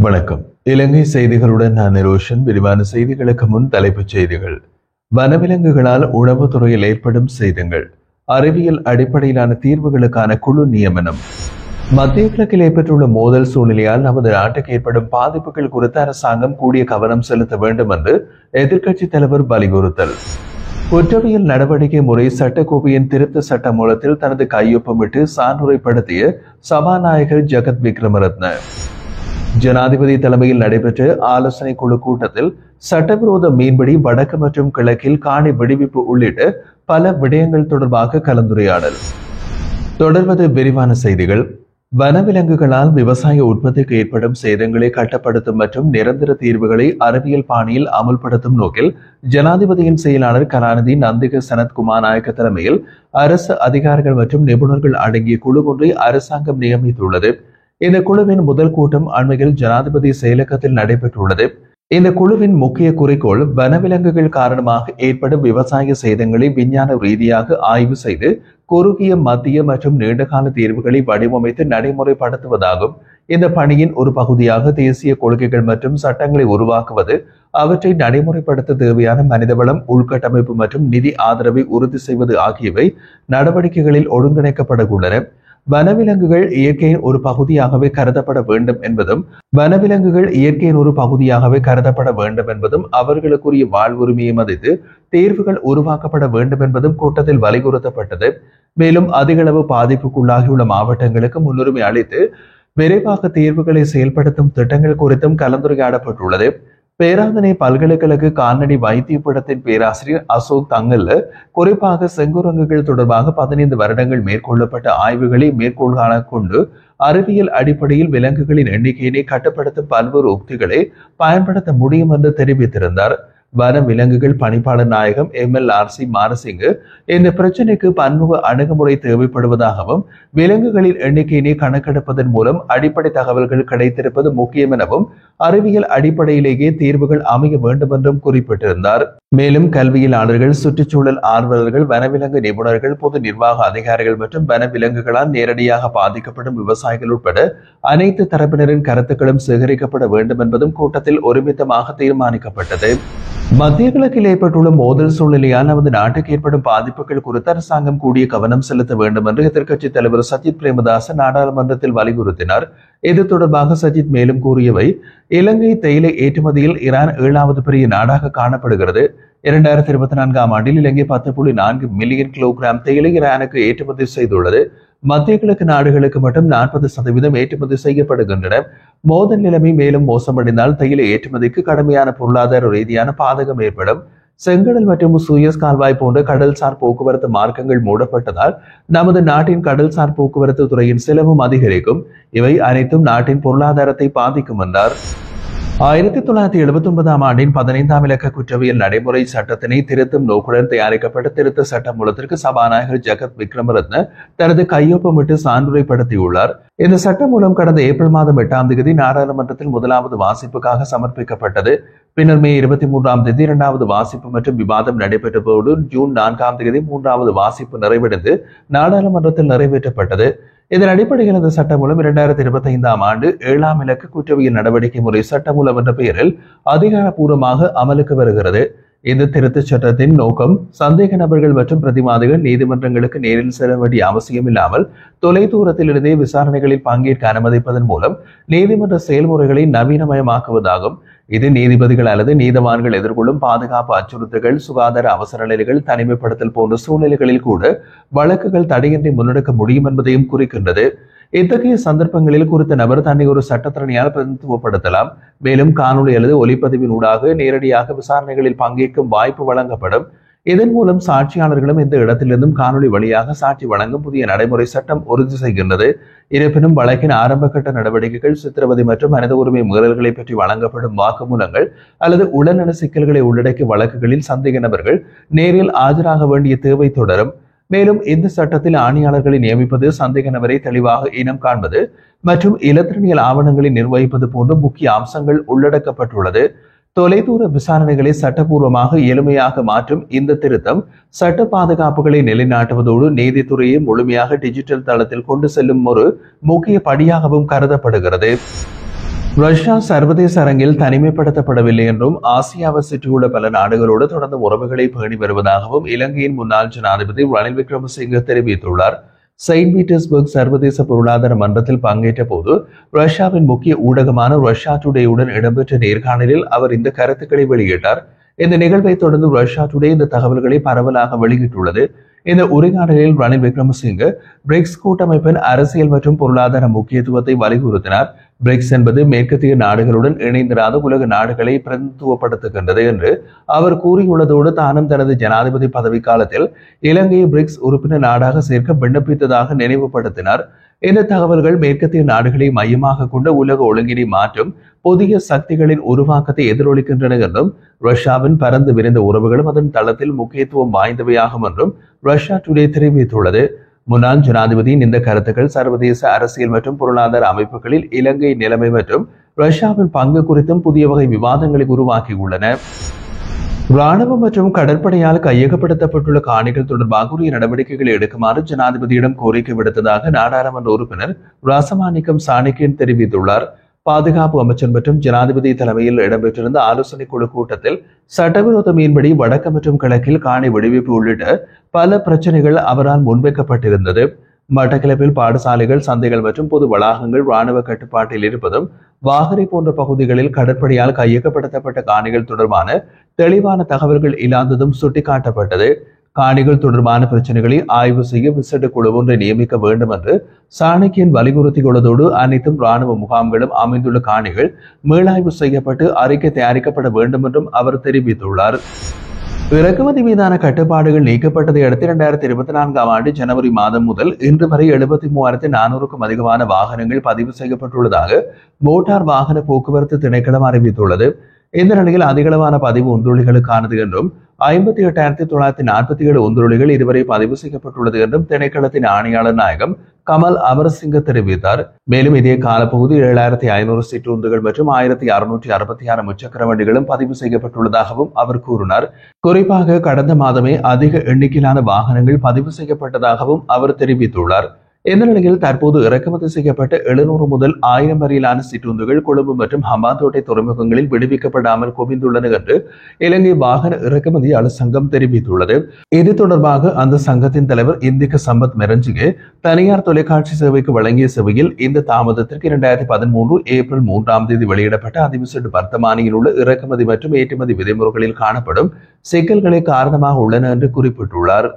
வணக்கம். இலங்கை செய்திகளுடன் நான் நிரோஷன். விரிவான செய்திகளுக்கு முன் தலைப்புச் செய்திகள். வனவிலங்குகளால் உணவுத்துறையில் ஏற்படும் சேதங்கள், அறிவியல் அடிப்படையிலான தீர்வுகளுக்கான குழு நியமனம். மத்திய கிழக்கில் ஏற்பட்டுள்ள மோதல் சூழ்நிலையால் நமது நாட்டுக்கு ஏற்படும் பாதிப்புகள் குறித்து அரசாங்கம் கூடிய கவனம் செலுத்த வேண்டும் என்று எதிர்க்கட்சித் தலைவர் வலியுறுத்தல். குற்றவியல் நடவடிக்கை முறை சட்டக்கோவையின் திருத்த சட்ட மூலத்தில் தனது கையொப்பமிட்டு சான்றுரைப்படுத்திய சபாநாயகர் ஜகத் விக்ரமரத்ன. ஜனாதிபதி தலைமையில் நடைபெற்ற ஆலோசனை குழு கூட்டத்தில் சட்டவிரோத மீன்பிடி, வடக்கு மற்றும் கிழக்கில் காணி விடுவிப்பு உள்ளிட்ட பல விடயங்கள் தொடர்பாக கலந்துரையாடல். தொடர்வது விரிவான செய்திகள். வனவிலங்குகளால் விவசாய உற்பத்திக்கு ஏற்படும் சேதங்களை கட்டுப்படுத்தும் மற்றும் நிரந்தர தீர்வுகளை அறிவியல் பாணியில் அமுல்படுத்தும் நோக்கில் ஜனாதிபதியின் செயலாளர் கலாநிதி நந்திக சனத்குமார் நாயக்க தலைமையில் அரசு அதிகாரிகள் மற்றும் நிபுணர்கள் அடங்கிய குழு ஒன்றை அரசாங்கம் நியமித்துள்ளது. இந்த குழுவின் முதல் கூட்டம் அண்மையில் ஜனாதிபதி செயலகத்தில் நடைபெற்றுள்ளது. இந்த குழுவின் முக்கிய குறிக்கோள் வனவிலங்குகள் காரணமாக ஏற்படும் விவசாய சேதங்களை விஞ்ஞான ரீதியாக ஆய்வு செய்து குறுகிய, மத்திய மற்றும் நீண்டகால தீர்வுகளை வடிவமைத்து நடைமுறைப்படுத்துவதாகும். இந்த பணியின் ஒரு பகுதியாக தேசிய கொள்கைகள் மற்றும் சட்டங்களை உருவாக்குவது, அவற்றை நடைமுறைப்படுத்த தேவையான மனிதவளம், உள்கட்டமைப்பு மற்றும் நிதி ஆதரவை உறுதி செய்வது ஆகியவை நடவடிக்கைகளில் ஒருங்கிணைக்கப்பட உள்ளன. வனவிலங்குகள் இயற்கையின் ஒரு பகுதியாகவே கருதப்பட வேண்டும் என்பதும் அவர்களுக்குரிய வாழ்வுரிமையை மதித்து தீர்வுகள் உருவாக்கப்பட வேண்டும் என்பதும் கூட்டத்தில் வலியுறுத்தப்பட்டது. மேலும் அதிகளவு பாதிப்புக்குள்ளாகியுள்ள மாவட்டங்களுக்கு முன்னுரிமை அளித்து விரைவாக தீர்வுகளை செயல்படுத்தும் திட்டங்கள் குறித்தும் கலந்துரையாடப்பட்டுள்ளது. பேராதனை பல்கலைக்கழக கால்நடை வைத்தியப்பீடத்தின் பேராசிரியர் அசோக் தங்கல்ல குறிப்பாக செங்குரங்குகள் தொடர்பாக 15 வருடங்கள் மேற்கொள்ளப்பட்ட ஆய்வுகளை மேற்கோள்காண கொண்டு அறிவியல் அடிப்படையில் விலங்குகளின் எண்ணிக்கையினை கட்டுப்படுத்தும் பல்வேறு உக்திகளை பயன்படுத்த முடியும் என்று தெரிவித்திருந்தார். வன விலங்குகள் பணிப்பாளர் நாயகம் MLRC மாரசிங்கு இந்த பிரச்சினைக்கு பன்முக அணுகுமுறை தேவைப்படுவதாகவும், விலங்குகளின் எண்ணிக்கையினை கணக்கெடுப்பதன் மூலம் அடிப்படை தகவல்கள் கிடைத்திருப்பது முக்கியம் எனவும், அறிவியல் அடிப்படையிலேயே தீர்வுகள் அமைய வேண்டும் என்றும் குறிப்பிட்டிருந்தார். மேலும் கல்வியலாளர்கள், சுற்றுச்சூழல் ஆர்வலர்கள், வனவிலங்கு நிபுணர்கள், பொது நிர்வாக அதிகாரிகள் மற்றும் வனவிலங்குகளால் நேரடியாக பாதிக்கப்படும் விவசாயிகள் உட்பட அனைத்து தரப்பினரின் கருத்துக்களும் சேகரிக்கப்பட வேண்டும் என்பதும் கூட்டத்தில் ஒருமித்தமாக தீர்மானிக்கப்பட்டது. மத்திய கிழக்கில் ஏற்பட்டுள்ள மோதல் சூழ்நிலையால் நமது நாட்டுக்கு ஏற்படும் பாதிப்புகள் குறித்து அரசாங்கம் கூடிய கவனம் செலுத்த வேண்டும் என்று எதிர்க்கட்சித் தலைவர் சஜித் பிரேமதாச நாடாளுமன்றத்தில் வலியுறுத்தினார். இது தொடர்பாக சஜித் மேலும் கூறியவை: இலங்கை தேயிலை ஏற்றுமதியில் ஈரான் 7வது பெரிய நாடாக காணப்படுகிறது. 2024ஆம் ஆண்டில் இலங்கை 10.4 மில்லியன் கிலோகிராம் தேயிலை ஈரானுக்கு ஏற்றுமதி செய்துள்ளது. மத்திய கிழக்கு நாடுகளுக்கு மட்டும் 40% ஏற்றுமதி செய்யப்படுகின்றன. மோதல் நிலைமை மேலும் மோசமடைந்தால் தேயிலை ஏற்றுமதிக்கு கடுமையான பொருளாதார ரீதியான பாதகம் ஏற்படும். செங்கடல் மற்றும் சூயஸ் கால்வாய் போன்ற கடல்சார் போக்குவரத்து மார்க்கங்கள் மூடப்பட்டதால் நமது நாட்டின் கடல்சார் போக்குவரத்து துறையின் செலவும் அதிகரிக்கும். இவை அனைத்தும் நாட்டின் பொருளாதாரத்தை பாதிக்கும் என்றார். 1979ஆம் ஆண்டின் 15ஆம் இலக்க குற்றவியல் நடைமுறை சட்டத்தினை திருத்தும் நோக்குடன் தயாரிக்கப்பட்ட திருத்த சட்ட மூலத்திற்கு சபாநாயகர் ஜகத் விக்ரமரத்ன தனது கையொப்பமிட்டு சான்றுரைப்படுத்தியுள்ளார். இந்த சட்டம் மூலம் கடந்த ஏப்ரல் மாதம் 8ஆம் தேதி நாடாளுமன்றத்தில் முதலாவது வாசிப்புக்காக சமர்ப்பிக்கப்பட்டது. பின்னர் மே 23ஆம் தேதி 2வது வாசிப்பு மற்றும் விவாதம் நடைபெற்ற போது ஜூன் 4ஆம் தேதி 3வது வாசிப்பு நிறைவடைந்து நாடாளுமன்றத்தில் நிறைவேற்றப்பட்டது. இதன் அடிப்படையில் இந்த சட்டம் மூலம் 2025ஆம் ஆண்டு 7ஆம் இலக்க குற்றவியல் நடவடிக்கை முறை சட்டம் மூலம் என்ற பெயரில் அதிகாரப்பூர்வமாக அமலுக்கு வருகிறது. இந்த திருத்த சட்டத்தின் நோக்கம் சந்தேக நபர்கள் மற்றும் பிரதிவாதிகள் நீதிமன்றங்களுக்கு நேரில் செல்ல வேண்டிய அவசியம் இல்லாமல் தொலை தூரத்தில் இருந்தே விசாரணைகளில் பங்கேற்க அனுமதிப்பதன் மூலம் நீதிமன்ற செயல்முறைகளை நவீனமயமாக்குவதாகும். இது நீதிபதிகள் அல்லது நீதவான்கள் எதிர்கொள்ளும் பாதுகாப்பு அச்சுறுத்தல்கள், சுகாதார அவசர நிலைகள், தனிமைப்படுத்தல் போன்ற சூழ்நிலைகளில் கூட வழக்குகள் தடையின்றி முன்னெடுக்க முடியும் என்பதையும் குறிக்கின்றது. இத்தகைய சந்தர்ப்பங்களில் குறித்த நபர் தன்னை ஒரு சட்டத்திறனியால் பிரதிநிதித்துவப்படுத்தலாம். மேலும் காணொலி அல்லது ஒலிப்பதிவின் ஊடாக நேரடியாக விசாரணைகளில் பங்கேற்கும் வாய்ப்பு வழங்கப்படும். இதன் மூலம் சாட்சியாளர்களும் இந்த இடத்திலிருந்தும் காணொலி வழியாக சாட்சி வழங்கும் புதிய நடைமுறை சட்டம் உறுதி செய்கின்றது. இருப்பினும் வழக்கின் ஆரம்பகட்ட நடவடிக்கைகள், சித்திரவதை மற்றும் மனித உரிமை மீறல்களை பற்றி வழங்கப்படும் வாக்குமூலங்கள் அல்லது உடல்நல சிக்கல்களை உள்ளடக்கிய வழக்குகளில் சந்தேக நபர்கள் நேரில் ஆஜராக வேண்டிய தேவை தொடரும். மேலும் இந்த சட்டத்தில் ஆணையாளர்களை நியமிப்பது, சந்தேக நபரை தெளிவாக இனம் காண்பது மற்றும் இலத்திரனியல் ஆவணங்களை நிர்வகிப்பது போன்ற முக்கிய அம்சங்கள் உள்ளடக்கப்பட்டுள்ளது. தொலைதூர விசாரணைகளை சட்டப்பூர்வமாக எளிமையாக மாற்றும் இந்த திருத்தம் சட்ட பாதுகாப்புகளை நிலைநாட்டுவதோடு நீதித்துறையை முழுமையாக டிஜிட்டல் தளத்தில் கொண்டு செல்லும் ஒரு முக்கிய படியாகவும் கருதப்படுகிறது. ரஷ்யா சர்வதேச அரங்கில் தனிமைப்படுத்தப்படவில்லை என்றும் ஆசியாவை சுற்றியுள்ள பல நாடுகளோடு தொடர்ந்து உறவுகளை பேணி வருவதாகவும் இலங்கையின் முன்னாள் ஜனாதிபதி ரணில் விக்ரமசிங்கே தெரிவித்துள்ளார். செயின்ட் பீட்டர்ஸ்பர்க் சர்வதேச பொருளாதார மன்றத்தில் பங்கேற்ற போது ரஷ்யாவின் முக்கிய ஊடகமான ரஷ்யா டுடேயுடன் இடம்பெற்ற நேர்காணலில் அவர் இந்த கருத்துக்களை வெளியிட்டார். இந்த நிகழ்வை தொடர்ந்து ரஷ்யா டுடே இந்த தகவல்களை பரவலாக வெளியிட்டுள்ளது. இந்த உரையாடலில் ரணில் விக்ரமசிங்கே பிரிக்ஸ் கூட்டமைப்பின் அரசியல் மற்றும் பொருளாதார முக்கியத்துவத்தை வலியுறுத்தினார். பிரிக்ஸ் என்பது மேற்கத்திய நாடுகளுடன் இணைந்திராத உலக நாடுகளை பிரதிநிதித்துவப்படுத்துகின்றது என்று அவர் கூறியுள்ளதோடு தானும் தனது ஜனாதிபதி பதவிக்காலத்தில் இலங்கையை பிரிக்ஸ் உறுப்பினர் நாடாக சேர்க்க விண்ணப்பித்ததாக நினைவுபடுத்தினார். இந்த தகவல்கள் மேற்கத்திய நாடுகளை மையமாக கொண்ட உலக ஒழுங்கினை மாற்றும் புதிய சக்திகளின் உருவாக்கத்தை எதிரொலிக்கின்றன என்றும் ரஷ்யாவின் பரந்து விரிந்த உறவுகளும் அதன் தளத்தில் முக்கியத்துவம் வாய்ந்தவையாகும் என்றும் ரஷ்யா டுடே தெரிவித்துள்ளது. முன்னாள் ஜனாதிபதியின் இந்த கருத்துக்கள் சர்வதேச அரசியல் மற்றும் பொருளாதார அமைப்புகளில் இலங்கை நிலைமை மற்றும் ரஷ்யாவின் பங்கு குறித்தும் புதிய வகை விவாதங்களை உருவாக்கியுள்ளன. ராணுவம் மற்றும் கடற்படையால் கையகப்படுத்தப்பட்டுள்ள காணிகள் தொடர்பாக உரிய நடவடிக்கைகளை எடுக்குமாறு ஜனாதிபதியிடம் கோரிக்கை விடுத்ததாக நாடாளுமன்ற உறுப்பினர் ராசமாணிக்கம் சாணக்கியன் தெரிவித்துள்ளார். பாதுகாப்பு அமைச்சர் மற்றும் ஜனாதிபதி தலைமையில் இடம்பெற்றிருந்த ஆலோசனை குழு கூட்டத்தில் சட்டவிரோத மீன்பிடி வடக்கு மற்றும் கிழக்கில் காணி விடுவிப்பு உள்ளிட்ட பல பிரச்சனைகள் அவரால் முன்வைக்கப்பட்டிருந்தது. மட்டக்களப்பில் பாடசாலைகள், சந்தைகள் மற்றும் பொது வளாகங்கள் ராணுவ கட்டுப்பாட்டில் இருப்பதும் வாகரை போன்ற பகுதிகளில் கடற்படையால் கையகப்படுத்தப்பட்ட காணிகள் தொடர்பான தெளிவான தகவல்கள் இல்லாததும் சுட்டிக்காட்டப்பட்டது. காணிகள் தொடர்பான பிரச்சனைகளை ஆய்வு செய்ய விசேட குழு ஒன்றை நியமிக்க வேண்டும் என்று சாணக்கியன் வலியுறுத்தியுள்ளதோடு அனைத்தும் ராணுவ முகாம்களும் அமைந்துள்ள காணிகள் மீளாய்வு செய்யப்பட்டு அறிக்கை தயாரிக்கப்பட வேண்டும் என்றும் அவர் தெரிவித்துள்ளார். இறக்குமதி மீதான கட்டுப்பாடுகள் நீக்கப்பட்டதை அடுத்து 2024ஆம் ஆண்டு ஜனவரி மாதம் முதல் இன்று வரை 73,400க்கும் அதிகமான வாகனங்கள் பதிவு செய்யப்பட்டுள்ளதாக மோட்டார் வாகன போக்குவரத்து திணைக்களம் அறிவித்துள்ளது. இந்த நிலையில் அதிகளவான பதிவு ஒன்றுளிகளுக்கானது என்றும் 58,947 ஒன்றுளிகள் இதுவரை பதிவு செய்யப்பட்டுள்ளது என்றும் திணைக்களத்தின் ஆணையாளர் நாயகம் கமல் அமரசிங்க தெரிவித்தார். மேலும் இதே காலப்பகுதி 7,500 சிற்றுந்துகள் மற்றும் 1,666 முச்சக்கர வண்டிகளும் பதிவு செய்யப்பட்டுள்ளதாகவும் அவர் கூறினார். குறிப்பாக கடந்த மாதமே அதிக எண்ணிக்கையிலான வாகனங்கள் பதிவு செய்யப்பட்டதாகவும் அவர் தெரிவித்துள்ளார். இந்த நிலையில் தற்போது இறக்குமதி செய்யப்பட்ட 700 முதல் 1000 வரையிலான சிற்றுந்துகள் கொழும்பு மற்றும் ஹம்பாந்தோட்டை துறைமுகங்களில் விடுவிக்கப்படாமல் குவிந்துள்ளன என்று இலங்கை வாகன இறக்குமதியாளர் சங்கம் தெரிவித்துள்ளது. இது தொடர்பாக அந்த சங்கத்தின் தலைவர் இந்திக்க சம்பத் மெரஞ்சிகே தனியார் தொலைக்காட்சி சேவைக்கு வழங்கிய சேவையில் இந்த தாமதத்திற்கு 2013 ஏப்ரல் 3ஆம் தேதி வெளியிடப்பட்ட அதிவிசேட வர்த்தமானியில் உள்ள இறக்குமதி மற்றும் ஏற்றுமதி விதிமுறைகளில் காணப்படும் சிக்கல்களே காரணமாக உள்ளன என்று குறிப்பிட்டுள்ளார்.